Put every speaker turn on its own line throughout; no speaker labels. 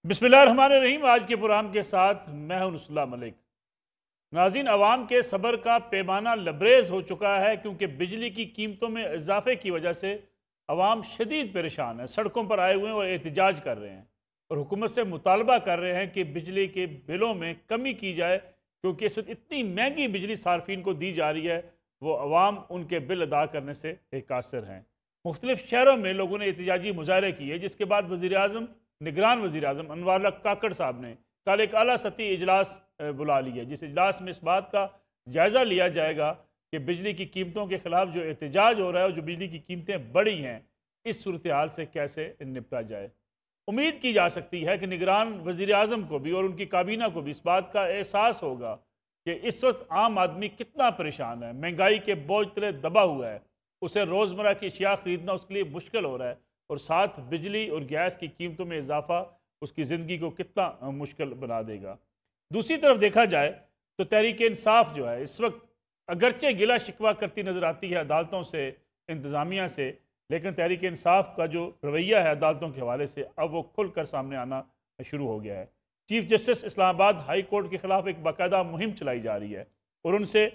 بسم اللہ الرحمن الرحیم۔ آج کے پروگرام کے ساتھ میں ہوں نصر اللہ ملک۔ ناظرین، عوام کے صبر کا پیمانہ لبریز ہو چکا ہے کیونکہ بجلی کی قیمتوں میں اضافے کی وجہ سے عوام شدید پریشان ہے، سڑکوں پر آئے ہوئے ہیں اور احتجاج کر رہے ہیں اور حکومت سے مطالبہ کر رہے ہیں کہ بجلی کے بلوں میں کمی کی جائے، کیونکہ اس وقت اتنی مہنگی بجلی صارفین کو دی جا رہی ہے، وہ عوام ان کے بل ادا کرنے سے قاصر ہیں۔ مختلف شہروں میں لوگوں نے احتجاجی مظاہرے کیے، جس کے بعد نگران وزیر اعظم انوار اللہ کاکڑ صاحب نے کل ایک اعلیٰ سطحی اجلاس بلا لیا، جس اجلاس میں اس بات کا جائزہ لیا جائے گا کہ بجلی کی قیمتوں کے خلاف جو احتجاج ہو رہا ہے اور جو بجلی کی قیمتیں بڑھی ہیں، اس صورتحال سے کیسے نپٹا جائے۔ امید کی جا سکتی ہے کہ نگران وزیر اعظم کو بھی اور ان کی کابینہ کو بھی اس بات کا احساس ہوگا کہ اس وقت عام آدمی کتنا پریشان ہے، مہنگائی کے بوجھ تلے دبا ہوا ہے، اسے روزمرہ کی اشیاء خریدنا اس کے لیے مشکل ہو رہا ہے، اور ساتھ بجلی اور گیس کی قیمتوں میں اضافہ اس کی زندگی کو کتنا مشکل بنا دے گا۔ دوسری طرف دیکھا جائے تو تحریک انصاف جو ہے اس وقت اگرچہ گلہ شکوہ کرتی نظر آتی ہے عدالتوں سے، انتظامیہ سے، لیکن تحریک انصاف کا جو رویہ ہے عدالتوں کے حوالے سے اب وہ کھل کر سامنے آنا شروع ہو گیا ہے۔ چیف جسٹس اسلام آباد ہائی کورٹ کے خلاف ایک باقاعدہ مہم چلائی جا رہی ہے اور ان سے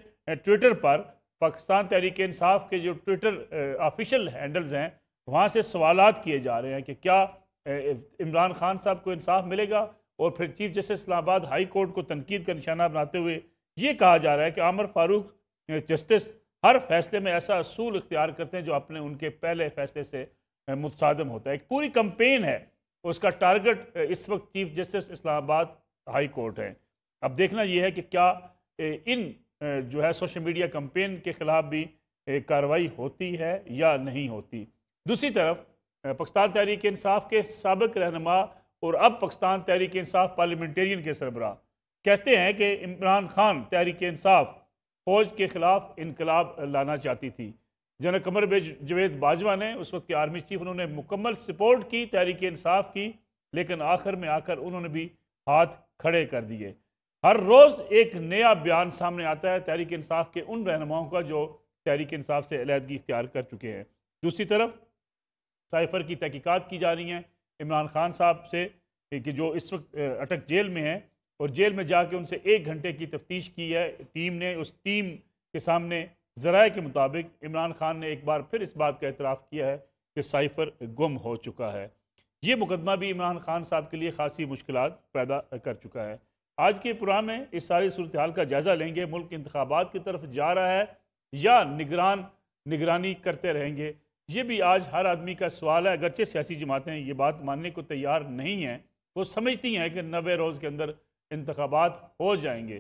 ٹویٹر پر پاکستان تحریک انصاف کے جو ٹویٹر آفیشیل ہینڈلز ہیں وہاں سے سوالات کیے جا رہے ہیں کہ کیا عمران خان صاحب کو انصاف ملے گا، اور پھر چیف جسٹس اسلام آباد ہائی کورٹ کو تنقید کا نشانہ بناتے ہوئے یہ کہا جا رہا ہے کہ عامر فاروق جسٹس ہر فیصلے میں ایسا اصول اختیار کرتے ہیں جو اپنے ان کے پہلے فیصلے سے متصادم ہوتا ہے۔ ایک پوری کمپین ہے، اس کا ٹارگٹ اس وقت چیف جسٹس اسلام آباد ہائی کورٹ ہے۔ اب دیکھنا یہ ہے کہ کیا ان جو ہے سوشل میڈیا کمپین کے خلاف بھی کارروائی ہوتی ہے یا نہیں ہوتی۔ دوسری طرف پاکستان تحریک انصاف کے سابق رہنما اور اب پاکستان تحریک انصاف پارلیمنٹیرین کے سربراہ کہتے ہیں کہ عمران خان تحریک انصاف فوج کے خلاف انقلاب لانا چاہتی تھی۔ جنرل قمر جاوید باجوہ نے اس وقت کے آرمی چیف، انہوں نے مکمل سپورٹ کی تحریک انصاف کی، لیکن آخر میں آ کر انہوں نے بھی ہاتھ کھڑے کر دیے۔ ہر روز ایک نیا بیان سامنے آتا ہے تحریک انصاف کے ان رہنماؤں کا جو تحریک انصاف سے علیحدگی اختیار کر چکے ہیں۔ دوسری طرف سائفر کی تحقیقات کی جا رہی ہیں عمران خان صاحب سے کہ جو اس وقت اٹک جیل میں ہیں، اور جیل میں جا کے ان سے 1 گھنٹے کی تفتیش کی ہے ٹیم نے۔ اس ٹیم کے سامنے ذرائع کے مطابق عمران خان نے ایک بار پھر اس بات کا اعتراف کیا ہے کہ سائفر گم ہو چکا ہے۔ یہ مقدمہ بھی عمران خان صاحب کے لیے خاصی مشکلات پیدا کر چکا ہے۔ آج کے پروگرام میں اس ساری صورتحال کا جائزہ لیں گے۔ ملک انتخابات کی طرف جا رہا ہے یا نگرانی کرتے رہیں گے؟ یہ بھی آج ہر آدمی کا سوال ہے، اگرچہ سیاسی جماعتیں یہ بات ماننے کو تیار نہیں ہیں۔ وہ سمجھتی ہیں کہ 90 روز کے اندر انتخابات ہو جائیں گے،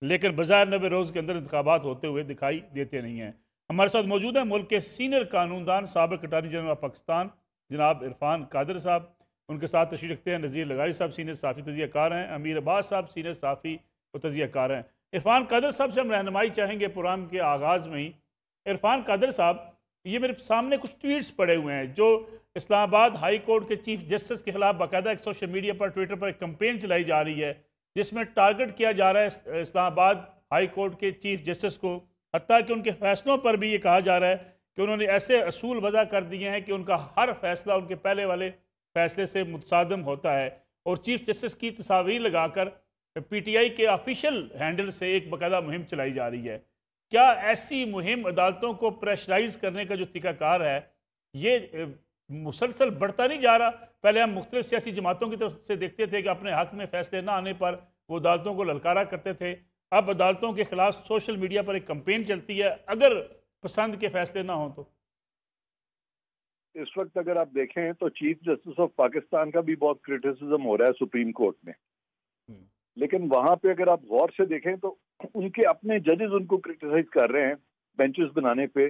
لیکن بظاہر 90 روز کے اندر انتخابات ہوتے ہوئے دکھائی دیتے نہیں ہیں۔ ہمارے ساتھ موجود ہیں ملک کے سینئر قانون دان، سابق اٹارنی جنرل آف پاکستان جناب عرفان قادر صاحب، ان کے ساتھ تشریف رکھتے ہیں نذیر لغاری صاحب، سینئر صحافی تجزیہ کار ہیں، امیر عباس صاحب سینئر صحافی و تجزیہ کار ہیں۔ عرفان قادر صاحب سے ہم رہنمائی چاہیں گے پروگرام کے آغاز میں ہی۔ عرفان قادر صاحب، یہ میرے سامنے کچھ ٹویٹس پڑے ہوئے ہیں جو اسلام آباد ہائی کورٹ کے چیف جسٹس کے خلاف باقاعدہ ایک سوشل میڈیا پر ٹویٹر پر ایک کمپین چلائی جا رہی ہے، جس میں ٹارگٹ کیا جا رہا ہے اسلام آباد ہائی کورٹ کے چیف جسٹس کو، حتیٰ کہ ان کے فیصلوں پر بھی یہ کہا جا رہا ہے کہ انہوں نے ایسے اصول وضع کر دیے ہیں کہ ان کا ہر فیصلہ ان کے پہلے والے فیصلے سے متصادم ہوتا ہے، اور چیف جسٹس کی تصاویر لگا کر پی ٹی آئی کے آفیشیل ہینڈل سے ایک باقاعدہ مہم چلائی جا رہی ہے۔ کیا ایسی مہم عدالتوں کو پریشرائز کرنے کا جو طریقہ کار ہے یہ مسلسل بڑھتا نہیں جا رہا؟ پہلے ہم مختلف سیاسی جماعتوں کی طرف سے دیکھتے تھے کہ اپنے حق میں فیصلے نہ آنے پر وہ عدالتوں کو للکارا کرتے تھے، اب عدالتوں کے خلاف سوشل میڈیا پر ایک کمپین چلتی ہے اگر پسند کے فیصلے نہ ہوں تو۔
اس وقت اگر آپ دیکھیں تو چیف جسٹس آف پاکستان کا بھی بہت کرٹیسزم ہو رہا ہے سپریم کورٹ میں، لیکن وہاں پہ اگر آپ غور سے دیکھیں تو ان کے اپنے ججز ان کو کرٹیسائز کر رہے ہیں بینچز بنانے پہ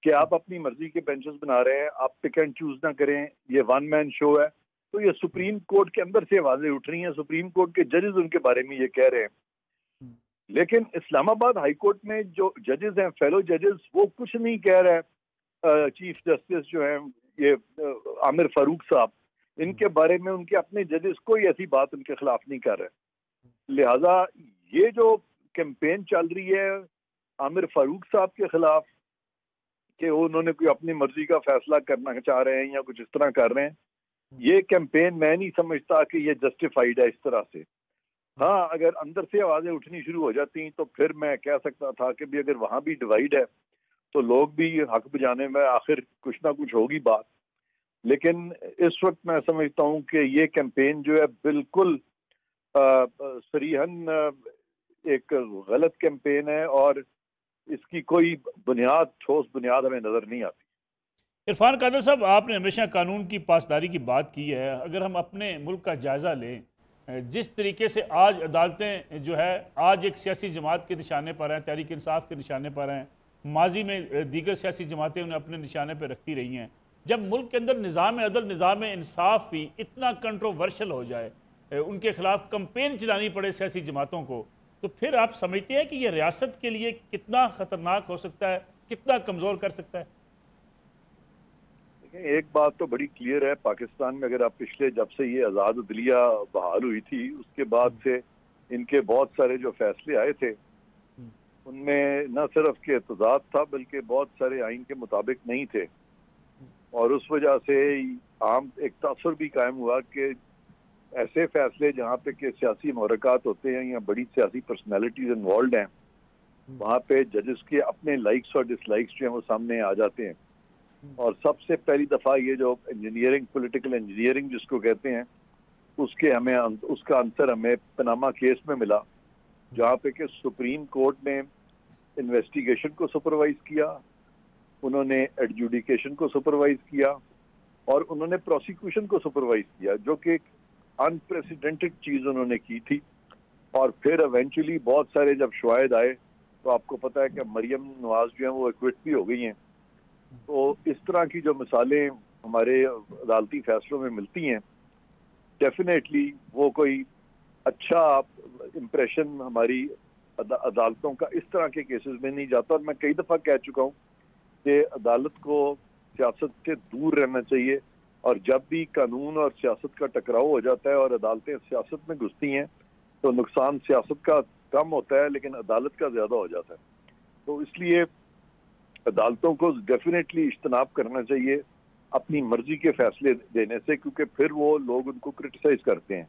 کہ آپ اپنی مرضی کے بینچز بنا رہے ہیں، آپ پک اینڈ چوز نہ کریں، یہ ون مین شو ہے۔ تو یہ سپریم کورٹ کے اندر سے آوازیں اٹھ رہی ہیں، سپریم کورٹ کے ججز ان کے بارے میں یہ کہہ رہے ہیں، لیکن اسلام آباد ہائی کورٹ میں جو ججز ہیں، فیلو ججز، وہ کچھ نہیں کہہ رہے۔ چیف جسٹس جو ہیں یہ عامر فاروق صاحب، ان کے بارے میں ان کے اپنے ججز کوئی ایسی بات ان کے خلاف نہیں کر رہے۔ لہٰذا یہ جو کیمپین چل رہی ہے عامر فاروق صاحب کے خلاف کہ انہوں نے کوئی اپنی مرضی کا فیصلہ کرنا چاہ رہے ہیں یا کچھ اس طرح کر رہے ہیں، یہ کیمپین میں نہیں سمجھتا کہ یہ جسٹیفائیڈ ہے اس طرح سے. ہاں اگر اندر سے آوازیں اٹھنی شروع ہو جاتی تو پھر میں کہہ سکتا تھا کہ بھی اگر وہاں بھی ڈیوائیڈ ہے تو لوگ بھی حق بجانے میں آخر کچھ نہ کچھ ہوگی بات. لیکن اس وقت میں سمجھتا ہوں کہ یہ کیمپین جو ہے بالکل صریحاً ایک غلط کیمپین ہے اور اس کی کوئی ٹھوس بنیاد ہمیں نظر نہیں آتی.
عرفان قادر صاحب، آپ نے ہمیشہ قانون کی پاسداری کی بات کی ہے. اگر ہم اپنے ملک کا جائزہ لیں، جس طریقے سے آج عدالتیں جو ہے آج ایک سیاسی جماعت کے نشانے پر ہیں، تحریک انصاف کے نشانے پر ہیں، ماضی میں دیگر سیاسی جماعتیں انہیں اپنے نشانے پہ رکھتی رہی ہیں، جب ملک کے اندر نظام عدل، نظام انصاف بھی اتنا کنٹروورشل ہو جائے، ان کے خلاف کمپین چلانی پڑے سیاسی جماعتوں کو، تو پھر آپ سمجھتے ہیں کہ یہ ریاست کے لیے کتنا خطرناک ہو سکتا ہے، کتنا کمزور کر سکتا ہے؟
ایک بات تو بڑی کلیئر ہے، پاکستان میں اگر آپ پچھلے جب سے یہ آزاد عدلیہ بحال ہوئی تھی اس کے بعد سے ان کے بہت سارے جو فیصلے آئے تھے ان میں نہ صرف کہ اعتزاز تھا بلکہ بہت سارے آئین کے مطابق نہیں تھے، اور اس وجہ سے عام ایک تاثر بھی قائم ہوا کہ ایسے فیصلے جہاں پہ کہ سیاسی محرکات ہوتے ہیں یا بڑی سیاسی پرسنالٹیز انوالوڈ ہیں، وہاں پہ ججز کے اپنے لائکس اور ڈس لائکس جو ہیں وہ سامنے آ جاتے ہیں. اور سب سے پہلی دفعہ یہ جو انجینئرنگ، پولیٹیکل انجینئرنگ جس کو کہتے ہیں، اس کا آنسر ہمیں پاناما کیس میں ملا، جہاں پہ کہ سپریم کورٹ نے انویسٹیگیشن کو سپروائز کیا، انہوں نے ایڈجوڈیکیشن کو سپروائز کیا، اور انہوں نے پروسیکیوشن کو سپروائز کیا، جو کہ ایک انپریسیڈنٹڈ چیز انہوں نے کی تھی. اور پھر ایونچولی بہت سارے جب شواہد آئے تو آپ کو پتا ہے کہ مریم نواز جو ہیں وہ ایکوٹ بھی ہو گئی ہیں. تو اس طرح کی جو مثالیں ہمارے عدالتی فیصلوں میں ملتی ہیں، ڈیفینیٹلی وہ کوئی اچھا امپریشن ہماری عدالتوں کا اس طرح کے کیسز میں نہیں جاتا. اور میں کئی دفعہ کہہ چکا ہوں کہ عدالت کو سیاست سے دور رہنا چاہیے، اور جب بھی قانون اور سیاست کا ٹکراؤ ہو جاتا ہے اور عدالتیں سیاست میں گھستی ہیں تو نقصان سیاست کا کم ہوتا ہے لیکن عدالت کا زیادہ ہو جاتا ہے. تو اس لیے عدالتوں کو ڈیفینیٹلی اجتناب کرنا چاہیے اپنی مرضی کے فیصلے دینے سے، کیونکہ پھر وہ لوگ ان کو کرٹیسائز کرتے ہیں.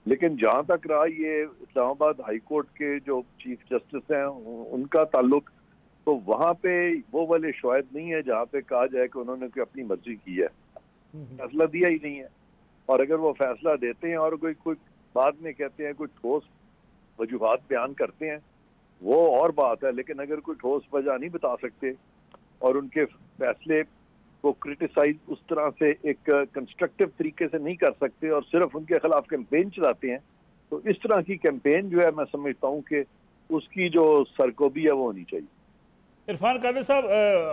لیکن جہاں تک رہا یہ اسلام آباد ہائی کورٹ کے جو چیف جسٹس ہیں ان کا تعلق، تو وہاں پہ وہ والے شواہد نہیں ہے جہاں پہ کہا جائے کہ انہوں نے کوئی اپنی مرضی کی ہے، فیصلہ دیا ہی نہیں ہے. اور اگر وہ فیصلہ دیتے ہیں اور کوئی بعد میں کہتے ہیں، کوئی ٹھوس وجوہات بیان کرتے ہیں، وہ اور بات ہے. لیکن اگر کوئی ٹھوس وجہ نہیں بتا سکتے اور ان کے فیصلے کو کرٹیسائز اس طرح سے ایک کنسٹرکٹیو طریقے سے نہیں کر سکتے اور صرف ان کے خلاف کیمپین چلاتے ہیں، تو اس طرح کی کیمپین جو ہے میں سمجھتا ہوں کہ اس کی جو سرکوبی ہے وہ ہونی چاہیے.
عرفان قادر صاحب،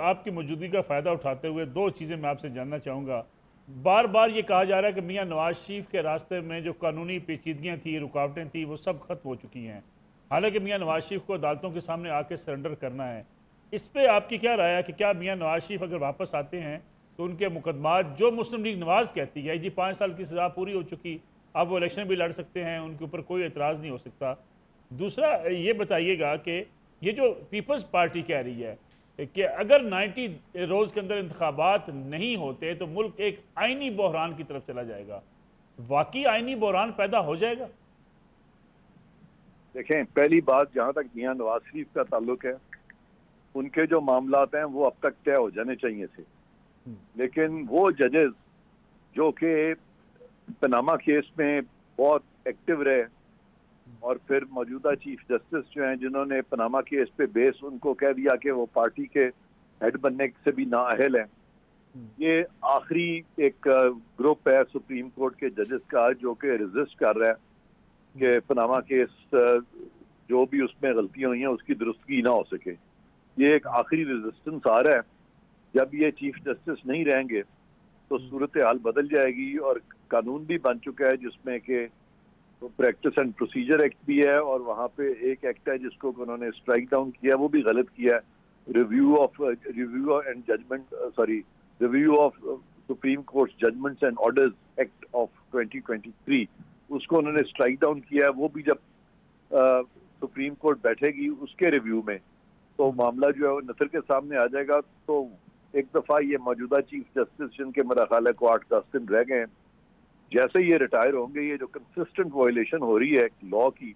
آپ کی موجودگی کا فائدہ اٹھاتے ہوئے دو چیزیں میں آپ سے جاننا چاہوں گا. بار بار یہ کہا جا رہا ہے کہ میاں نواز شریف کے راستے میں جو قانونی پیچیدگیاں تھیں، رکاوٹیں تھیں، وہ سب ختم ہو چکی ہیں، حالانکہ میاں نواز شریف کو عدالتوں کے سامنے آ کے سرنڈر کرنا ہے. اس پہ آپ کی کیا رائے ہے کہ کیا میاں نواز شریف اگر واپس آتے ہیں تو ان کے مقدمات جو مسلم لیگ نواز کہتی ہے جی 5 سال کی سزا پوری ہو چکی، اب وہ الیکشن بھی لڑ سکتے ہیں، ان کے اوپر کوئی اعتراض نہیں ہو سکتا. دوسرا یہ بتائیے گا کہ یہ جو پیپلز پارٹی کہہ رہی ہے کہ اگر 90 روز کے اندر انتخابات نہیں ہوتے تو ملک ایک آئینی بحران کی طرف چلا جائے گا، واقعی آئینی بحران پیدا ہو جائے گا؟
دیکھیں، پہلی بات جہاں تک میاں نواز شریف کا تعلق ہے، ان کے جو معاملات ہیں وہ اب تک طے ہو جانے چاہیے تھے. لیکن وہ ججز جو کہ پاناما کیس میں بہت ایکٹیو رہے اور پھر موجودہ چیف جسٹس جو ہیں جنہوں نے پاناما کیس پہ بیس ان کو کہہ دیا کہ وہ پارٹی کے ہیڈ بننے سے بھی نااہل ہیں، یہ آخری ایک گروپ ہے سپریم کورٹ کے ججز کا جو کہ ریزسٹ کر رہا ہے کہ پاناما کیس جو بھی اس میں غلطیاں ہوئی ہیں اس کی درستگی نہ ہو سکے. یہ ایک آخری ریزسٹنس آ رہا ہے. جب یہ چیف جسٹس نہیں رہیں گے تو صورتحال بدل جائے گی، اور قانون بھی بن چکا ہے جس میں کہ پریکٹس اینڈ پروسیجر ایکٹ بھی ہے، اور وہاں پہ ایک ایکٹ ہے جس کو انہوں نے اسٹرائک ڈاؤن کیا، وہ بھی غلط کیا ہے، review of Supreme Court judgments and orders act of 2023، اس کو انہوں نے اسٹرائک ڈاؤن کیا ہے. وہ بھی جب سپریم کورٹ بیٹھے گی اس کے ریویو میں تو معاملہ جو ہے وہ نثر کے سامنے آ جائے گا. تو ایک دفعہ یہ موجودہ چیف جسٹس جن کے میرا خیال ہے کو 8-10 دن رہ گئے ہیں، جیسے یہ ریٹائر ہوں گے، یہ جو کنسسٹنٹ وائلیشن ہو رہی ہے لا کی،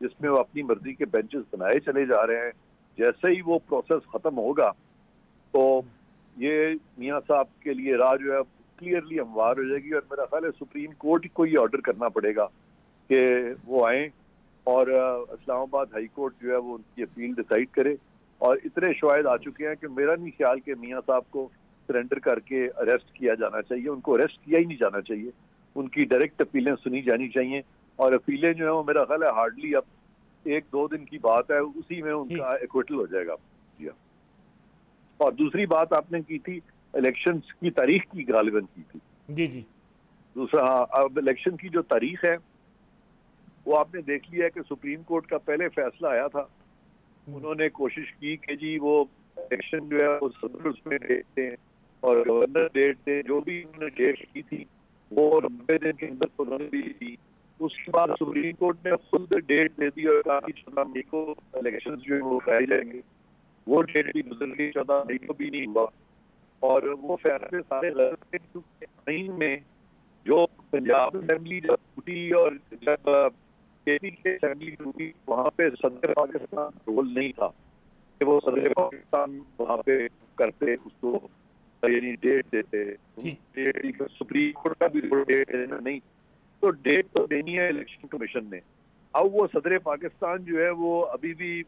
جس میں وہ اپنی مرضی کے بینچز بنائے چلے جا رہے ہیں، جیسے ہی وہ پروسیس ختم ہوگا تو یہ میاں صاحب کے لیے راہ جو ہے کلیئرلی ہموار ہو جائے گی، اور میرا خیال ہے سپریم کورٹ کو یہ آرڈر کرنا پڑے گا کہ وہ آئیں اور اسلام آباد ہائی کورٹ جو ہے وہ ان کی اپیل ڈیسائیڈ کرے. اور اتنے شواہد آ چکے ہیں کہ میرا نہیں خیال کہ میاں صاحب کو سرنڈر کر کے اریسٹ کیا جانا چاہیے. ان کو اریسٹ کیا ہی نہیں جانا چاہیے، ان کی ڈائریکٹ اپیلیں سنی جانی چاہیے، اور اپیلیں جو ہیں وہ میرا خیال ہے ہارڈلی اب 1-2 دن کی بات ہے، اسی میں ان کا ایکوٹل ہو جائے گا. اور دوسری بات آپ نے کی تھی الیکشنز کی تاریخ کی، غالباً کی تھی.
جی جی.
دوسرا اب الیکشن کی جو تاریخ ہے وہ آپ نے دیکھ لیا ہے کہ سپریم کورٹ کا پہلے فیصلہ آیا تھا، انہوں نے کوشش کی کہ جی وہ الیکشن جو ہے وہ صدر اس میں ڈیٹ دیں اور گورنر ڈیٹ دیں، جو بھی انہوں نے ڈیٹ کی تھی وہ 90 دن کے اندر انہوں نے بھی دی. اس کے بعد سپریم کورٹ نے خود ڈیٹ دے دی اور کافی 14 مئی کو الیکشن جو ہے وہ کرائے جائیں گے. وہ ڈیٹ بھی گزر گئی، 14 مئی کو بھی نہیں ہوا، اور وہ فیصلے سارے غلط تھے کیونکہ آئین میں جو پنجاب اسمبلی جب ٹوٹی اور جب کے پی کی اسمبلی ٹوٹی وہاں پہ صدر پاکستان رول نہیں تھا کہ وہ صدر پاکستان وہاں پہ کرتے اس کو، یعنی ڈیٹ دیتے. سپریم کورٹ کا بھی ڈیٹ دینا نہیں، تو ڈیٹ تو دینی ہے الیکشن کمیشن نے. اب وہ صدر پاکستان جو ہے وہ ابھی بھی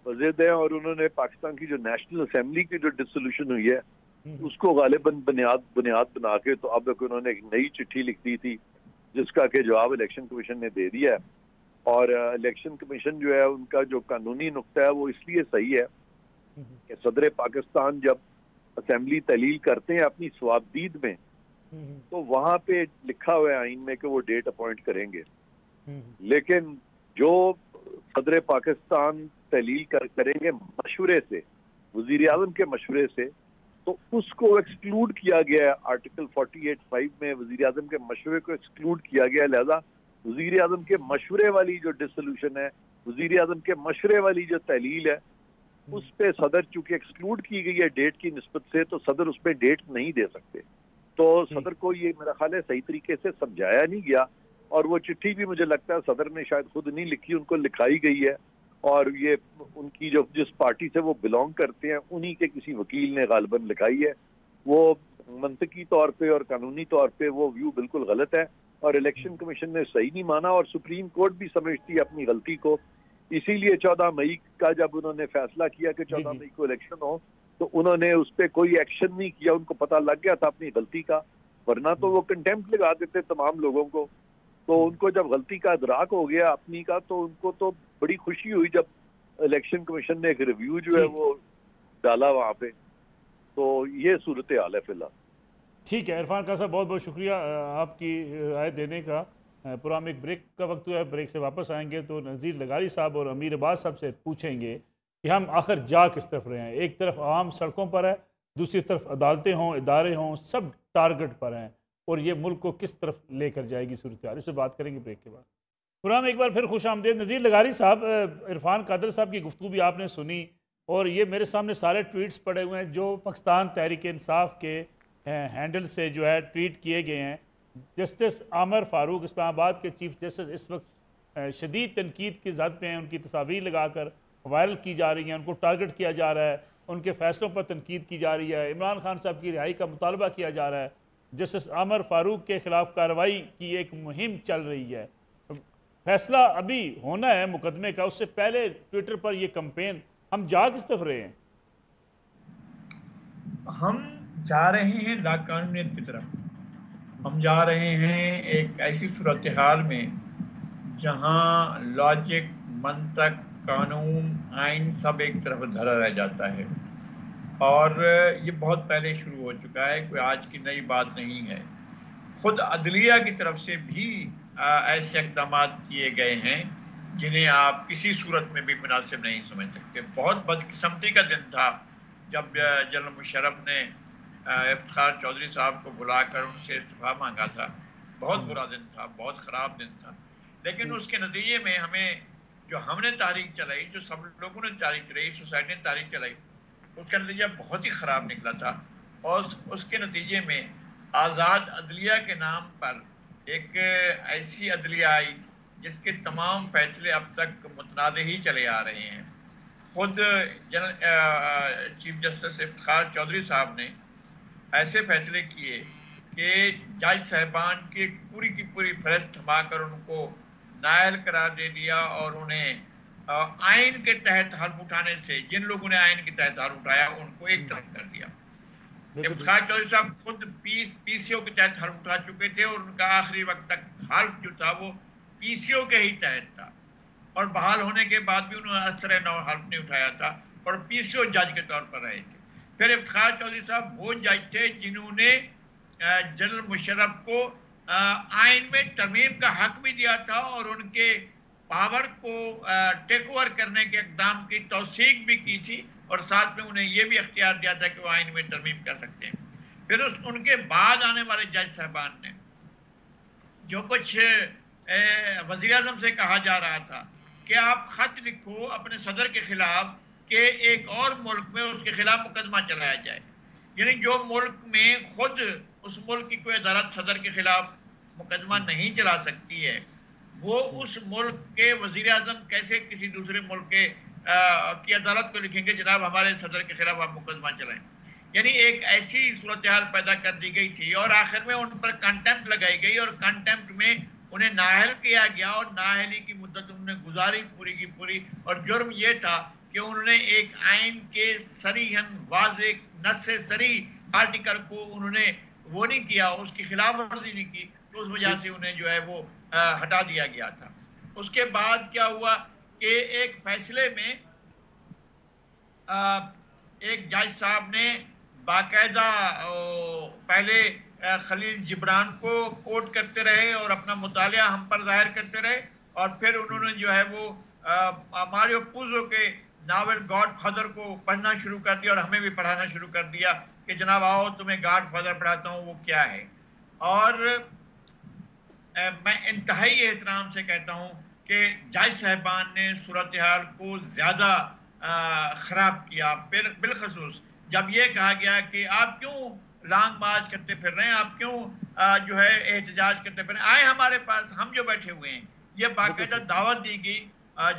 ضد ہیں، اور انہوں نے پاکستان کی جو نیشنل اسمبلی کی جو ڈسولوشن ہوئی ہے اس کو غالباً بنیاد بنا کے تو اب تک انہوں نے ایک نئی چٹھی لکھ دی تھی جس کا کہ جواب الیکشن کمیشن نے دے دیا ہے. اور الیکشن کمیشن جو ہے ان کا جو قانونی نقطہ ہے وہ اس لیے صحیح ہے کہ صدر پاکستان جب اسمبلی تحلیل کرتے ہیں اپنی صوابدید میں تو وہاں پہ لکھا ہوا ہے آئین میں کہ وہ ڈیٹ اپوائنٹ کریں گے، لیکن جو صدر پاکستان تحلیل کریں گے مشورے سے، وزیر اعظم کے مشورے سے، تو اس کو ایکسکلوڈ کیا گیا ہے آرٹیکل 48(5) میں، وزیر اعظم کے مشورے کو ایکسکلوڈ کیا گیا ہے. لہذا وزیر اعظم کے مشورے والی جو ڈسولوشن ہے، وزیر اعظم کے مشورے والی جو تحلیل ہے، اس پہ صدر چونکہ ایکسکلوڈ کی گئی ہے ڈیٹ کی نسبت سے، تو صدر اس پہ ڈیٹ نہیں دے سکتے. تو صدر کو یہ میرا خیال ہے صحیح طریقے سے سمجھایا نہیں گیا، اور وہ چٹھی بھی مجھے لگتا ہے صدر نے شاید خود نہیں لکھی، ان کو لکھائی گئی ہے، اور یہ ان کی جو جس پارٹی سے وہ بلونگ کرتے ہیں انہی کے کسی وکیل نے غالباً لکھائی ہے. وہ منطقی طور پہ اور قانونی طور پہ وہ ویو بالکل غلط ہے، اور الیکشن کمیشن نے صحیح نہیں مانا، اور سپریم کورٹ بھی سمجھتی ہے اپنی غلطی کو. اسی لیے 14 مئی کا جب انہوں نے فیصلہ کیا کہ 14 مئی کو الیکشن ہو تو انہوں نے اس پہ کوئی ایکشن نہیں کیا. ان کو پتہ لگ گیا تھا اپنی غلطی کا، ورنہ تو وہ کنٹیمپٹ لگا دیتے تمام لوگوں کو. تو ان کو جب غلطی کا ادراک ہو گیا اپنی کا، تو ان کو تو بڑی خوشی ہوئی جب الیکشن کمیشن نے ایک ریویو جو ہے وہ ڈالا وہاں پہ. تو یہ صورتحال ہے فی الحال.
ٹھیک ہے عرفان خان صاحب، بہت بہت شکریہ آپ کی رائے دینے کا. پروگرام ایک بریک کا وقت ہوا ہے، بریک سے واپس آئیں گے تو نذیر لغاری صاحب اور امیر عباس صاحب سے پوچھیں گے کہ ہم آخر جا کس طرف رہے ہیں. ایک طرف عوام سڑکوں پر ہے، دوسری طرف عدالتیں ہوں، ادارے ہوں، سب ٹارگٹ پر ہیں، اور یہ ملک کو کس طرف لے کر جائے گی صورتحال، اس پہ بات کریں گے بریک کے بعد. پروگرام ایک بار پھر خوش آمدید. نذیر لغاری صاحب، عرفان قادر صاحب کی گفتگو بھی آپ نے سنی، اور یہ میرے سامنے سارے ٹویٹس پڑے ہوئے ہیں جو پاکستان تحریک انصاف کے ہینڈل سے جو ہے ٹویٹ کیے گئے ہیں. جسٹس عامر فاروق اسلام آباد کے چیف جسٹس اس وقت شدید تنقید کی زد پہ ہیں، ان کی تصاویر لگا کر وائرل کی جا رہی ہیں، ان کو ٹارگٹ کیا جا رہا ہے، ان کے فیصلوں پر تنقید کی جا رہی ہے. عمران خان صاحب کی رہائی کا مطالبہ کیا جا رہا ہے. جسٹس عامر فاروق کے خلاف کارروائی کی ایک مہم چل رہی ہے. فیصلہ ابھی ہونا ہے مقدمے کا، اس سے پہلے ٹویٹر پر یہ کمپین. ہم جا کس طرف رہے ہیں؟
ہم جا رہے ہیں لاقانونیت کی طرف. ہم جا رہے ہیں ایک ایسی صورتحال میں جہاں لاجک، منطق، قانون، آئین سب ایک طرف دھرا رہ جاتا ہے. اور یہ بہت پہلے شروع ہو چکا ہے، کوئی آج کی نئی بات نہیں ہے. خود عدلیہ کی طرف سے بھی ایسے اقدامات کیے گئے ہیں جنہیں آپ کسی صورت میں بھی مناسب نہیں سمجھ سکتے. بہت بدقسمتی کا دن تھا جب جنرل مشرف نے افتخار چودھری صاحب کو بلا کر ان سے استعفیٰ مانگا تھا. بہت برا دن تھا، بہت خراب دن تھا. لیکن اس کے نتیجے میں ہم نے تاریخ چلائی، جو سب لوگوں نے تاریخ چلائی، سوسائٹی نے تاریخ چلائی، اس کا نتیجہ بہت ہی خراب نکلا تھا. اور اس کے نتیجے میں آزاد عدلیہ کے نام پر ایک ایسی عدلیہ آئی جس کے تمام فیصلے اب تک متنازع ہی چلے آ رہے ہیں. خود چیف جسٹس افتخار چودھری صاحب نے ایسے فیصلے کیے کہ جج صاحبان کی پوری فہرست تھما کر ان کو نائل قرار دے دیا اور انہیں آئین کے تحت حلف اٹھانے سے جن لوگوں نے آئین کے تحت حلف اٹھایا ان کو ایک طرف کر دیا. افتخار چودھری صاحب خود پی سی او کے تحت حلف اٹھا چکے تھے اور ان کا آخری وقت تک حلف جو تھا وہ پی سی او کے ہی تحت تھا اور بحال ہونے کے بعد بھی انہوں نے اثر نو حلف نہیں اٹھایا تھا اور پی سی او جج کے طور پر رہے تھے. پھر افتخار چودھری صاحب وہ جج تھے جنہوں نے جنرل مشرف کو آئین میں ترمیم کا حق بھی دیا تھا اور ان کے پاور کو ٹیک اوور کرنے کے اقدام کی توثیق بھی کی تھی اور ساتھ میں انہیں یہ بھی اختیار دیا تھا کہ وہ آئین میں ترمیم کر سکتے ہیں. پھر ان کے بعد آنے والے جج صاحبان نے جو کچھ وزیر اعظم سے کہا جا رہا تھا کہ آپ خط لکھو اپنے صدر کے خلاف کہ ایک اور ملک میں اس کے خلاف مقدمہ چلایا جائے، یعنی جو ملک میں خود اس ملک کی کوئی عدالت صدر کے خلاف مقدمہ نہیں چلا سکتی ہے، وہ اس ملک کے وزیر اعظم کیسے کسی دوسرے ملک کی عدالت کو لکھیں گے جناب ہمارے صدر کے خلاف آپ مقدمہ چلائیں. یعنی ایک ایسی صورتحال پیدا کر دی گئی تھی اور آخر میں ان پر کنٹمپٹ لگائی گئی اور کنٹمپٹ میں انہیں نااہل کیا گیا اور نااہلی کی مدت انہوں نے گزاری پوری کی پوری. اور جرم یہ تھا کہ انہوں نے ایک آئین کے صریحاً واضح نص صریح آرٹیکل کو انہوں نے وہ نہیں کیا، اس کی خلاف ورزی نہیں کی، تو اس وجہ سے انہیں جو ہے وہ ہٹا دیا گیا تھا. اس کے بعد کیا ہوا کہ ایک فیصلے میں ایک جج صاحب نے باقاعدہ پہلے خلیل جبران کو کوٹ کرتے رہے اور اپنا مطالعہ ہم پر ظاہر کرتے رہے اور پھر انہوں نے جو ہے وہ ماریو پوزو کے ناول گاڈ فادر کو پڑھنا شروع کر دیا اور ہمیں بھی پڑھانا شروع کر دیا کہ جناب آؤ تمہیں گاڈ فادر پڑھاتا ہوں وہ کیا ہے. اور میں انتہائی احترام سے کہتا ہوں کہ جج صاحبان نے صورتحال کو زیادہ خراب کیا. بالخصوص جب یہ کہا گیا کہ آپ کیوں لانگ مارچ کرتے پھر رہے ہیں، آپ کیوں جو ہے احتجاج کرتے پھر رہے ہیں، آئے ہمارے پاس، ہم جو بیٹھے ہوئے ہیں. یہ باقاعدہ دعوت دی گئی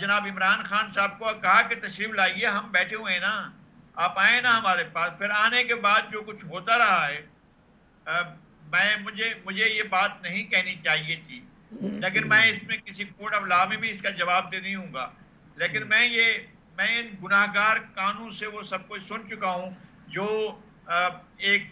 جناب عمران خان صاحب کو، کہا کہ تشریف لائیے، ہم بیٹھے ہوئے ہیں نا، آپ آئے نا ہمارے پاس. پھر آنے کے بعد جو کچھ ہوتا رہا ہے مجھے یہ بات نہیں کہنی چاہیے تھی، لیکن میں اس میں کسی کورٹ آف لا میں بھی اس کا جواب دے نہیں ہوں گا. لیکن میں ان گناہگار قانون سے وہ سب کچھ سن چکا ہوں جو ایک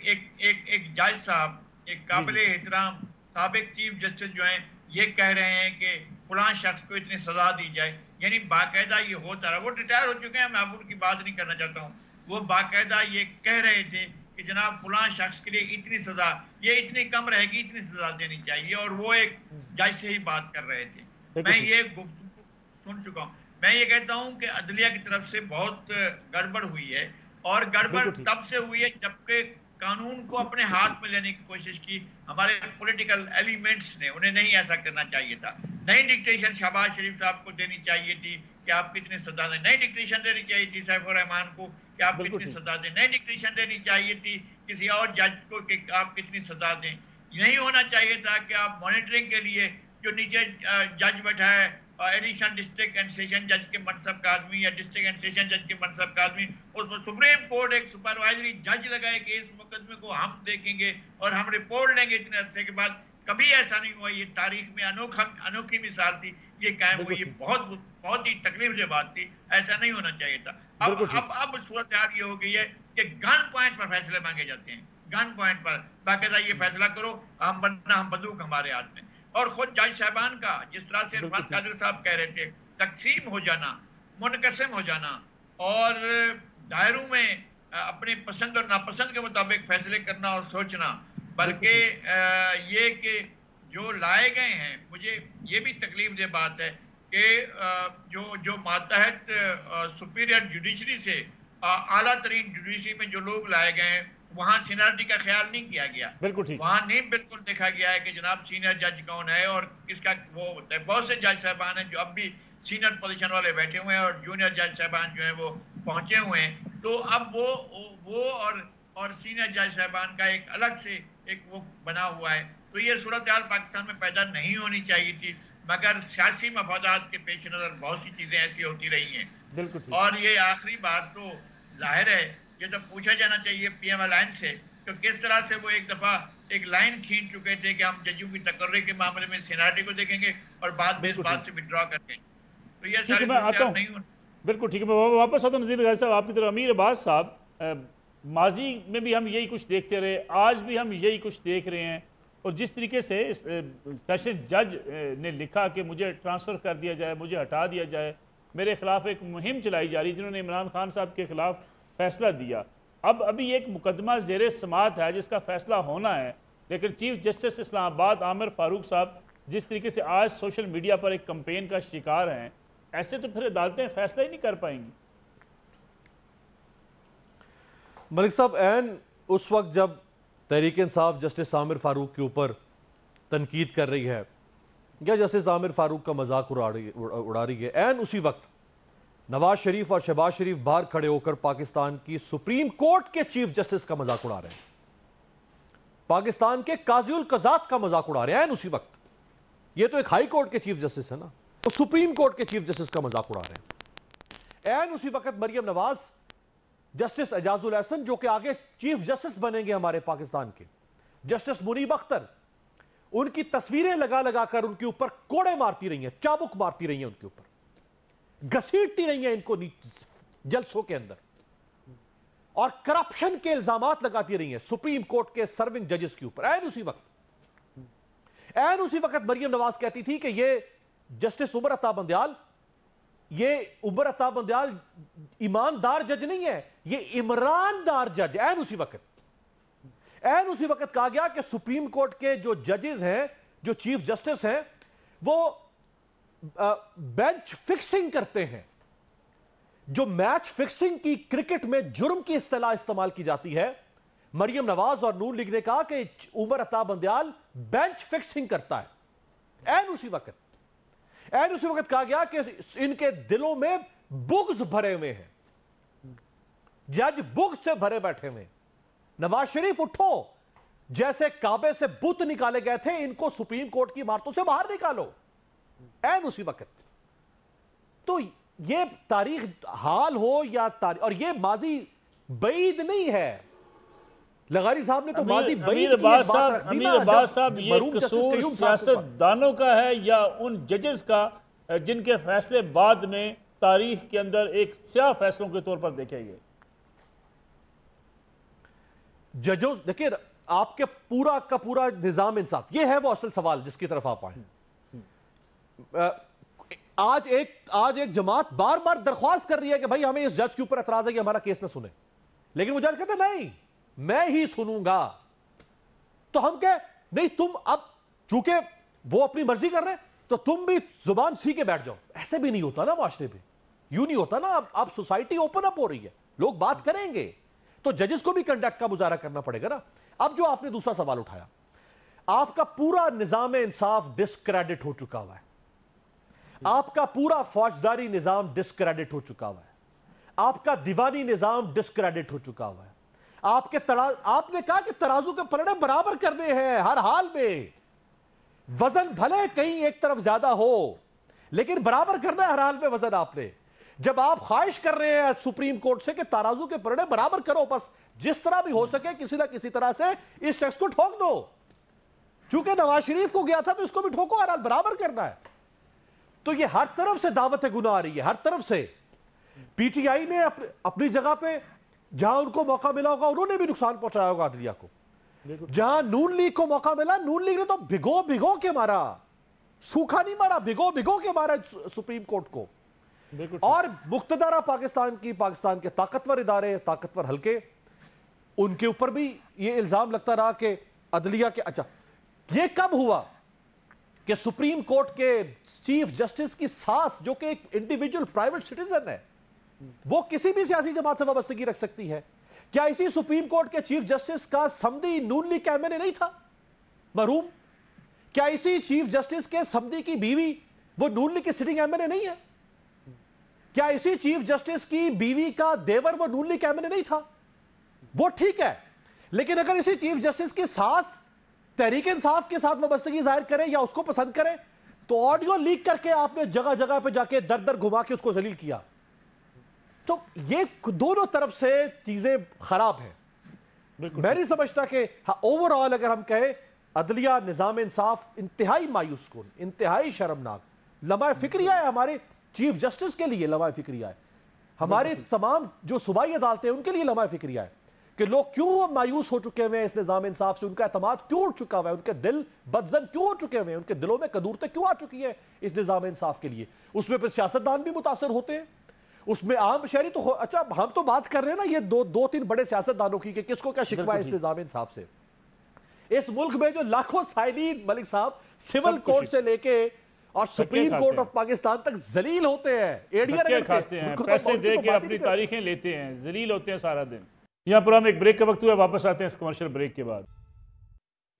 جج صاحب، ایک قابل احترام سابق چیف جسٹس جو ہیں یہ کہہ رہے ہیں کہ فلاں شخص کو اتنی سزا دی جائے. یعنی باقاعدہ یہ ہوتا رہا. وہ ریٹائر ہو چکے ہیں، میں اب ان کی بات نہیں کرنا چاہتا ہوں. وہ باقاعدہ یہ کہہ رہے تھے کہ جناب فلاں شخص کے لیے اتنی سزا، یہ اتنی کم رہے گی، اتنی سزا دینی چاہیے، اور وہ ایک جج سے ہی بات کر رہے تھے. میں یہ گفتگو سن چکا ہوں. میں یہ کہتا ہوں کہ عدلیہ کی طرف سے بہت گڑبڑ ہوئی ہے اور گڑبڑ تب سے ہوئی ہے جبکہ قانون کو اپنے ہاتھ میں لینے کی کوشش کی ہمارے پولیٹیکل ایلیمنٹس نے. انہیں نہیں ایسا کرنا چاہیے تھا. نئی ڈکٹیشن شہباز شریف صاحب کو دینی چاہیے تھی کہ آپ کتنی سزا دیں. نئی ڈکٹیشن دینی چاہیے تھی سیف الرحمان کو کہ آپ کتنی سزا دیں. نئی ڈکٹیشن دینی چاہیے تھی کسی اور جج کو کہ آپ کتنی سزا دیں. نہیں ہونا چاہیے تھا کہ آپ مانیٹرنگ کے لیے جو نیچے جج بیٹھا ہے ایڈیشنل ڈسٹرکٹ اینڈ سیشن جج کے منصب کا آدمی یا ڈسٹرکٹ اینڈ سیشن جج کے منصب کا آدمی، اس پر سپریم کورٹ ایک سپروائزری جج لگائے کہ اس مقدمے کو ہم دیکھیں گے اور ہم رپورٹ لیں گے اتنے عرصے کے بعد. کبھی ایسا نہیں ہوا. یہ تاریخ میں انوکھی مثال تھی یہ قائم ہوئی. یہ بہت ہی تکلیف سے بات تھی. ایسا نہیں ہونا چاہیے تھا. اب صورتحال یہ ہو گئی ہے کہ گن پوائنٹ پر فیصلے مانگے جاتے ہیں. گن پوائنٹ پر باقاعدہ یہ فیصلہ کرو ہم بندوق ہمارے ہاتھ میں. اور خود جج صاحبان کا جس طرح سے عرفان قادر صاحب کہہ رہے تھے تقسیم ہو جانا، منقسم ہو جانا اور دائروں میں اپنی پسند اور ناپسند کے مطابق فیصلے کرنا اور سوچنا، بلکہ یہ کہ جو لائے گئے ہیں، مجھے یہ بھی تکلیف دہ بات ہے کہ جو ماتحت سپیریئر جوڈیشری سے اعلیٰ ترین جوڈیشری میں جو لوگ لائے گئے ہیں وہاں سینئرٹی کا خیال نہیں کیا گیا. وہاں نہیں بالکل دیکھا گیا ہے کہ جناب سینئر جج کون ہے اور کس کا وہ ہوتا ہے. بہت سے جج صاحبان ہیں جو اب بھی سینئر پوزیشن والے بیٹھے ہوئے ہیں اور جونیئر جج صاحبان جو ہیں وہ پہنچے ہوئے ہیں. تو اب وہ اور سینئر جج صاحبان کا ایک الگ سے ایک وہ بنا ہوا ہے. تو یہ صورتحال پاکستان میں پیدا نہیں ہونی چاہیے تھی، مگر سیاسی مفادات کے پیش نظر بہت سی چیزیں ایسی ہوتی رہی ہیں۔ اور یہ آخری بات تو ظاہر ہے، یہ تو پوچھا جانا چاہیے پی ایم الائنس سے کہ کس طرح سے وہ ایک دفعہ ایک لائن کھینچ چکے تھے کہ ہم ججوں کی تقرری کے معاملے میں سینیریو کو دیکھیں گے اور بعد میں اس بات سے وڈرا کر دیں گے، تو یہ ساری صورتحال نہیں ہونا۔
بالکل ٹھیک ہے، میں واپس آتا ہوں نذیر غازی صاحب آپ کی طرف۔ امیر عباس صاحب، ماضی میں بھی ہم یہی کچھ دیکھتے رہے، آج بھی ہم یہی کچھ دیکھ رہے ہیں، اور جس طریقے سے سیشن جج نے لکھا کہ مجھے ٹرانسفر کر دیا جائے، مجھے ہٹا دیا جائے، میرے خلاف ایک مہم چلائی جا رہی جنہوں نے عمران خان صاحب کے خلاف فیصلہ دیا۔ ابھی ایک مقدمہ زیر سماعت ہے جس کا فیصلہ ہونا ہے، لیکن چیف جسٹس اسلام آباد عامر فاروق صاحب جس طریقے سے آج سوشل میڈیا پر ایک کمپین کا شکار ہیں، ایسے تو پھر عدالتیں فیصلہ ہی نہیں کر پائیں گی۔
ملک صاحب، اس وقت جب تحریک انصاف جسٹس عامر فاروق کے اوپر تنقید کر رہی ہے یا جسٹس عامر فاروق کا مذاق اڑا رہی ہے، اسی وقت نواز شریف اور شہباز شریف باہر کھڑے ہو کر پاکستان کی سپریم کورٹ کے چیف جسٹس کا مذاق اڑا رہے ہیں، پاکستان کے قاضی القضات کا مذاق اڑا رہے ہیں۔ اسی وقت یہ تو ایک ہائی کورٹ کے چیف جسٹس ہے نا، وہ سپریم کورٹ کے چیف جسٹس کا مذاق اڑا رہے ہیں۔ اسی وقت مریم نواز، جسٹس اعجاز الحسن جو کہ آگے چیف جسٹس بنیں گے ہمارے پاکستان کے، جسٹس منیب اختر، ان کی تصویریں لگا لگا کر ان کے اوپر کوڑے مارتی رہی ہیں، چابک مارتی رہی ہیں، ان کے اوپر گھسیٹتی رہی ہیں ان کو جلسوں کے اندر، اور کرپشن کے الزامات لگاتی رہی ہیں سپریم کورٹ کے سرونگ ججز کے اوپر۔ اسی وقت مریم نواز کہتی تھی کہ یہ جسٹس عمر عطا بندیال، عمر عطا بندیال ایماندار جج نہیں ہے، یہ عمران دار جج۔ اسی وقت کہا گیا کہ سپریم کورٹ کے جو ججز ہیں، جو چیف جسٹس ہیں، وہ بینچ فکسنگ کرتے ہیں، جو میچ فکسنگ کی کرکٹ میں جرم کی اصطلاح استعمال کی جاتی ہے۔ مریم نواز اور نون لیگ نے کہا کہ عمر عطا بندیال بینچ فکسنگ کرتا ہے۔ اسی وقت کہا گیا کہ ان کے دلوں میں بغض بھرے ہوئے ہیں، جج بغض سے بھرے بیٹھے ہوئے۔ نواز شریف اٹھو، جیسے کعبے سے بت نکالے گئے تھے، ان کو سپریم کورٹ کی عمارتوں سے باہر نکالو۔ اسی وقت تو یہ تاریخ حال ہو یا تاریخ، اور یہ ماضی بعید نہیں ہے۔ لغاری صاحب نے تو ماضی بعید کی بات رکھ دی نا۔
امیر عباس صاحب، یہ قصور سیاست دانوں کا ہے یا ان ججز کا جن کے فیصلے بعد میں تاریخ کے اندر ایک سیاہ فیصلوں کے طور پر دیکھے گئے؟
ججوں، دیکھیں آپ کے پورا کا پورا نظام انصاف، یہ ہے وہ اصل سوال جس کی طرف آپ آئیں۔ آج ایک جماعت بار بار درخواست کر رہی ہے کہ بھائی ہمیں اس جج کے اوپر اعتراض ہے کہ ہمارا کیس نہ سنیں، لیکن وہ جج کہتے ہیں نہیں میں ہی سنوں گا۔ تو ہم کہے نہیں، تم اب چونکہ وہ اپنی مرضی کر رہے ہیں تو تم بھی زبان سی کے بیٹھ جاؤ۔ ایسے بھی نہیں ہوتا نا معاشرے میں، یوں نہیں ہوتا نا۔ اب سوسائٹی اوپن اپ ہو رہی ہے، لوگ بات کریں گے تو ججز کو بھی کنڈکٹ کا مظاہرہ کرنا پڑے گا نا۔ اب جو آپ نے دوسرا سوال اٹھایا، آپ کا پورا نظام انصاف ڈسکریڈٹ ہو چکا ہوا ہے، آپ کا پورا فوجداری نظام ڈسکریڈٹ ہو چکا ہوا ہے، آپ کا دیوانی نظام ڈسکریڈٹ ہو چکا ہوا ہے۔ آپ نے کہا کہ ترازو کے پلڑے برابر کرنے ہیں ہر حال میں، وزن بھلے کہیں ایک طرف زیادہ ہو لیکن برابر کرنا ہے ہر حال میں وزن۔ آپ نے جب آپ خواہش کر رہے ہیں سپریم کورٹ سے کہ ترازو کے پلڑے برابر کرو، بس جس طرح بھی ہو سکے کسی نہ کسی طرح سے اس شخص کو ٹھوک دو، چونکہ نواز شریف کو گیا تھا تو اس کو بھی ٹھوکو، ہر حال برابر کرنا ہے۔ تو یہ ہر طرف سے دعوت گناہ آ رہی ہے، ہر طرف سے۔ پی ٹی آئی نے اپنی جگہ پہ جہاں ان کو موقع ملا ہوگا انہوں نے بھی نقصان پہنچایا ہوگا عدلیہ کو، جہاں نون لیگ کو موقع ملا نون لیگ نے تو بھگو کے مارا، سوکھا نہیں مارا، بھگو کے مارا سپریم کورٹ کو۔ اور مقتدرہ پاکستان کے طاقتور ادارے، طاقتور حلقے، ان کے اوپر بھی یہ الزام لگتا رہا کہ عدلیہ کے اچھا یہ کب ہوا کہ سپریم کورٹ کے چیف جسٹس کی ساس جو کہ ایک انڈیویجول پرائیویٹ سٹیزن ہے، وہ کسی بھی سیاسی جماعت سے وابستگی رکھ سکتی ہے؟ کیا اسی سپریم کورٹ کے چیف جسٹس کا سمدی نون لیگ کا ایم این اے نہیں تھا مرحوم؟ کیا اسی چیف جسٹس کے سمدی کی بیوی وہ نون لیگ کی سٹنگ ایم این اے نہیں ہے؟ کیا اسی چیف جسٹس کی بیوی کا دیور وہ نون لیگ کا ایم این اے نہیں تھا؟ وہ ٹھیک ہے، لیکن اگر اسی چیف جسٹس کی ساس تحریک انصاف کے ساتھ وابستگی ظاہر کریں یا اس کو پسند کریں، تو آڈیو لیک کر کے آپ نے جگہ جگہ پہ جا کے در در گھما کے اس کو ذلیل کیا. تو یہ دونوں طرف سے چیزیں خراب ہیں. میں نہیں سمجھتا کہ اوور آل اگر ہم کہیں عدلیہ نظام انصاف انتہائی مایوس کن، انتہائی شرمناک، لمحہ فکریہ ہے ہمارے چیف جسٹس کے لیے، لمحہ فکریہ ہے ہمارے تمام جو صوبائی عدالتیں ان کے لیے لمحہ فکریہ ہے کہ لوگ کیوں مایوس ہو چکے ہوئے ہیں اس نظام انصاف سے، ان کا اعتماد کیوں اٹھ چکا ہوا ہے، ان کے دل بدزن کیوں ہو چکے ہوئے ہیں، ان کے دلوں میں قدورتیں کیوں آ چکی ہیں اس نظام انصاف کے لیے. اس میں پھر سیاستدان بھی متاثر ہوتے ہیں، اس میں عام شہری تو اچھا ہم تو بات کر رہے ہیں نا یہ دو تین بڑے سیاستدانوں کی کہ کس کو کیا شکوہ ہے اس نظام انصاف سے. اس ملک میں جو لاکھوں سائلین ملک صاحب سول کورٹ سے لے کے اور سپریم کورٹ آف پاکستان تک ذلیل ہوتے ہیں، ایڑیاں
کھاتے ہیں، پیسے دے کے اپنی تاریخیں لیتے ہیں، ذلیل ہوتے ہیں سارا دن. یہاں پر ہم ایک بریک کا وقت ہوا، واپس آتے ہیں اس کمرشل بریک کے بعد.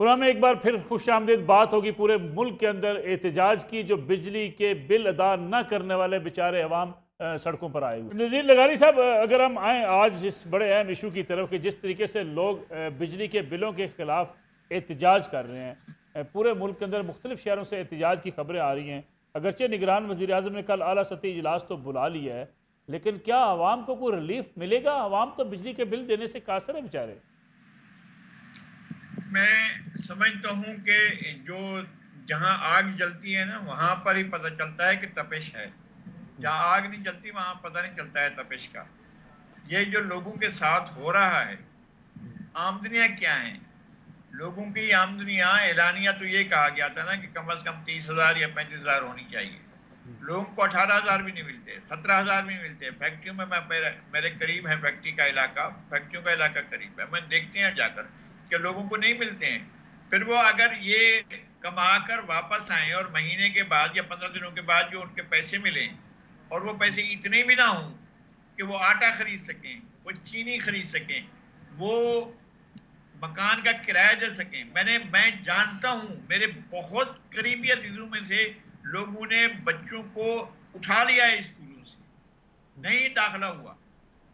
پورا ایک بار پھر خوش آمدید بات ہوگی پورے ملک کے اندر احتجاج کی، جو بجلی کے بل ادا نہ کرنے والے بیچارے عوام سڑکوں پر آئے ہوئے. نذیر لغاری صاحب، اگر ہم آئیں آج اس بڑے اہم ایشو کی طرف کہ جس طریقے سے لوگ بجلی کے بلوں کے خلاف احتجاج کر رہے ہیں، پورے ملک کے اندر مختلف شہروں سے احتجاج کی خبریں آ رہی ہیں. اگرچہ نگران وزیر اعظم نے کل اعلیٰ سطحی اجلاس تو بلا لیا ہے، لیکن کیا عوام کو کوئی ریلیف ملے گا؟ عوام تو بجلی کے بل دینے سے قاصر ہے بیچارے.
میں سمجھتا ہوں کہ جو جہاں آگ جلتی ہے نا وہاں پر ہی پتہ چلتا ہے کہ تپش ہے، جہاں آگ نہیں جلتی وہاں پتہ نہیں چلتا ہے تپش کا. یہ جو لوگوں کے ساتھ ہو رہا ہے، آمدنیاں کیا ہیں لوگوں کی؟ آمدنیاں اعلانیہ تو یہ کہا گیا تھا نا کہ کم از کم 30,000 یا 35,000 ہونی چاہیے. لوگوں کو 18,000 بھی نہیں ملتے، 17,000 بھی نہیں ملتے. فیکٹریوں میں میرے قریب ہے فیکٹری کا علاقہ، فیکٹریوں کا علاقہ قریب ہے، میں دیکھتے ہیں جا کر کہ لوگوں کو نہیں ملتے ہیں. پھر وہ اگر یہ کما کر واپس آئیں اور مہینے کے بعد یا 15 دنوں کے بعد جو ان کے پیسے ملیں اور وہ پیسے اتنے بھی نہ ہوں کہ وہ آٹا خرید سکیں، وہ چینی خرید سکیں، وہ مکان کا کرایہ دے سکیں. میں جانتا ہوں میرے بہت قریبی عزیزوں میں سے لوگوں نے بچوں کو اٹھا لیا ہے اسکولوں سے، نہیں داخلہ ہوا.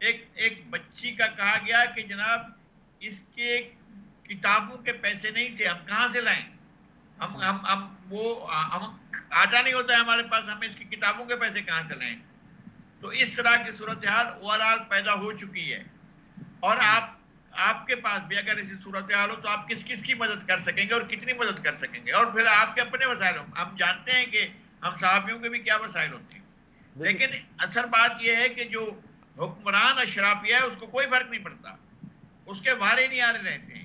ایک بچی کا کہا گیا کہ جناب اس کے کتابوں کے پیسے نہیں تھے، ہم کہاں سے لائیں؟ ہم آٹا نہیں ہوتا ہے ہمارے پاس، ہمیں اس کی کتابوں کے پیسے کہاں سے لائیں؟ تو اس طرح کی صورتحال اوورآل پیدا ہو چکی ہے. اور آپ کے پاس بھی اگر ایسی صورتحال ہو تو آپ کس کی مدد کر سکیں گے اور کتنی مدد کر سکیں گے؟ اور پھر آپ کے اپنے وسائل ہوں، ہم جانتے ہیں کہ ہم صحافیوں کے بھی کیا وسائل ہوتے ہیں، لیکن اصل بات یہ ہے کہ جو حکمران اشرافیہ ہے اس کو کوئی فرق نہیں پڑتا، اس کے وارے نہیں آنے رہتے ہیں.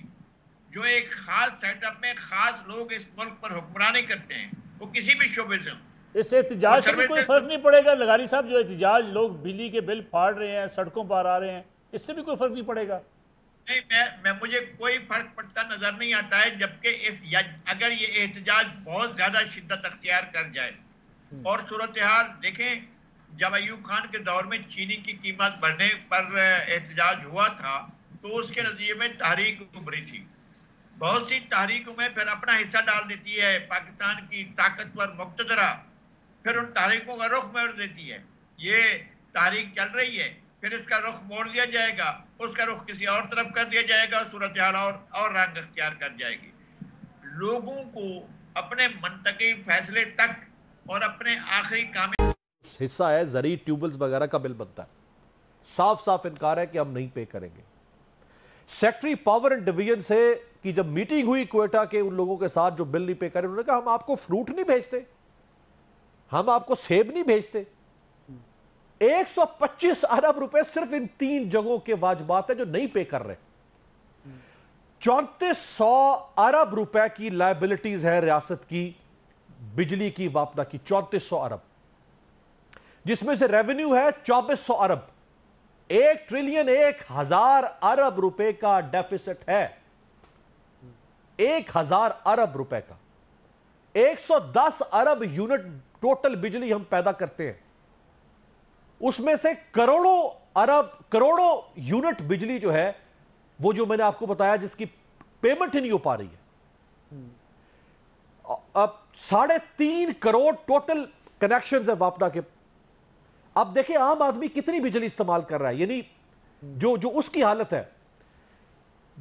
جو ایک خاص سیٹ اپ میں خاص لوگ اس ملک پر حکمرانی کرتے ہیں، وہ کسی بھی شعبے سے ہوں.
اس احتجاج سے بھی کوئی فرق نہیں پڑے گا لغاری صاحب؟ جو احتجاج لوگ بجلی کے بل پھاڑ رہے ہیں، سڑکوں پر آ رہے ہیں، اس سے بھی کوئی فرق نہیں پڑے گا؟
نہیں، مجھے کوئی فرق پڑتا نظر نہیں آتا ہے. جبکہ اگر یہ احتجاج بہت زیادہ شدت اختیار کر جائے اور صورتحال دیکھیں، جب ایوب خان کے دور میں چینی کی قیمت بڑھنے پر احتجاج ہوا تھا تو اس کے نتیجے میں تحریک ابھری تھی. بہت سی تحریکوں میں پھر اپنا حصہ ڈال دیتی ہے پاکستان کی طاقتور مقتدرہ، پھر ان تحریکوں کا رخ موڑ دیتی ہے. یہ تحریک چل رہی ہے، پھر اس کا رخ موڑ دیا جائے گا، اس کا رخ کسی اور طرف کر دیا جائے گا، صورتحال اور رنگ اختیار کر جائے گی. لوگوں کو اپنے منطقی فیصلے تک اور اپنے آخری کام
حصہ ہے زرعی ٹیوبلز وغیرہ کا بل بنتا ہے، صاف صاف انکار ہے کہ ہم نہیں پے کریں گے. سیکٹری پاور اینڈ ڈویژن سے کی جب میٹنگ ہوئی کوئٹہ کے ان لوگوں کے ساتھ جو بل نہیں پے کرے، انہوں نے کہا ہم آپ کو فروٹ نہیں بھیجتے، ہم آپ کو سیب نہیں بھیجتے. 125 ارب روپے صرف ان 3 جگہوں کے واجبات ہیں جو نہیں پے کر رہے. 3400 ارب روپے کی لائبلٹیز ہے ریاست کی بجلی کی واپڈا کی، 3400 ارب، جس میں سے ریونیو ہے 2400 ارب. 1 ٹریلین 1000 ارب روپے کا ڈیفیسٹ ہے، 1000 ارب روپے کا. 110 ارب یونٹ ٹوٹل بجلی ہم پیدا کرتے ہیں، اس میں سے کروڑوں یونٹ بجلی جو ہے وہ جو میں نے آپ کو بتایا جس کی پیمنٹ ہی نہیں ہو پا رہی ہے. اب 3.5 کروڑ ٹوٹل کنیکشنز ہے واپڈا کے. اب دیکھیں عام آدمی کتنی بجلی استعمال کر رہا ہے، یعنی جو اس کی حالت ہے.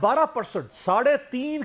12%, 3.5